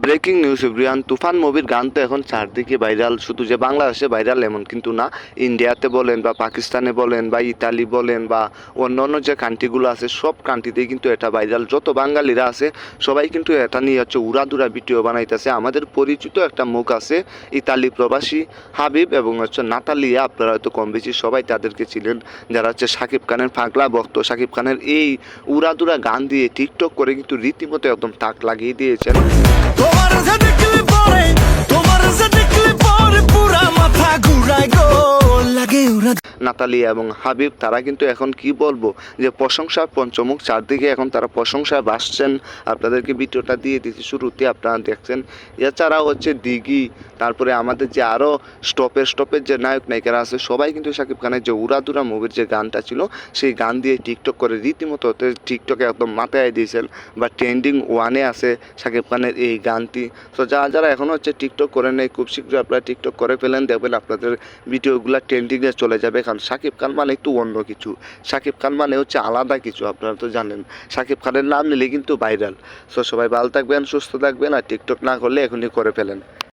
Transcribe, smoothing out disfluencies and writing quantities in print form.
Breaking news everyone, তুফান মুভির গান তো এখন চারদিকে ভাইরাল। শুধু যে বাংলাদেশে ভাইরাল এমন কিন্তু না, ইন্ডিয়াতে বলেন বা পাকিস্তানে বলেন বা ইতালি বলেন বা অন্য অন্য যে কান্ট্রিগুলো আছে সব কান্ট্রিতেই কিন্তু এটা ভাইরাল। যত বাঙালিরা আছে সবাই কিন্তু এটা নিয়ে হচ্ছে উড়াদুরা ভিডিও বানাইতেছে। আমাদের পরিচিত একটা মুখ আছে ইতালি প্রবাসী হাবিব এবং হচ্ছে নাতালিয়া, আপনারা হয়তো কম বেশি সবাই তাদেরকে ছিলেন, যারা হচ্ছে শাকিব খানের পাগলা ভক্ত। শাকিব খানের এই উড়াদুরা গান দিয়ে টিকটক করে কিন্তু রীতিমতো একদম তাক লাগিয়ে দিয়েছেন। নাতালিয়া এবং হাবিব তারা কিন্তু এখন কি বলবো যে প্রশংসার পঞ্চমুখ, চারদিকে এখন তারা প্রশংসায় ভাসছেন। আপনাদেরকে ভিডিওটা দিয়ে দিচ্ছি, শুরুতে আপনারা দেখছেন। এছাড়াও হচ্ছে দিঘি, তারপরে আমাদের যে আরও স্টপের যে নায়ক নায়িকারা আছে সবাই কিন্তু শাকিব খানের যে উড়াদুরা মুভির যে গানটা ছিল সেই গান দিয়ে টিকটক করে রীতিমতো টিকটকে একদম মাথায় দিয়েছেন বা ট্রেন্ডিং ওয়ানে আছে শাকিব খানের এই গানটি। তো যারা এখনও হচ্ছে টিকটক করেন নাই, খুব শীঘ্রই আপনারা টিকটক করে ফেলেন, দেখবেন আপনাদের ভিডিওগুলো ট্রেন্ডিংয়ে চলে যাবে। কারণ শাকিব খান মানে একটু অন্য কিছু, শাকিব খান মানে হচ্ছে আলাদা কিছু। আপনারা তো জানেন শাকিব খানের নাম নিলে কিন্তু ভাইরাল। সো সবাই ভালো থাকবেন, সুস্থ থাকবেন, আর টিকটক না করলে এখনই করে ফেলেন।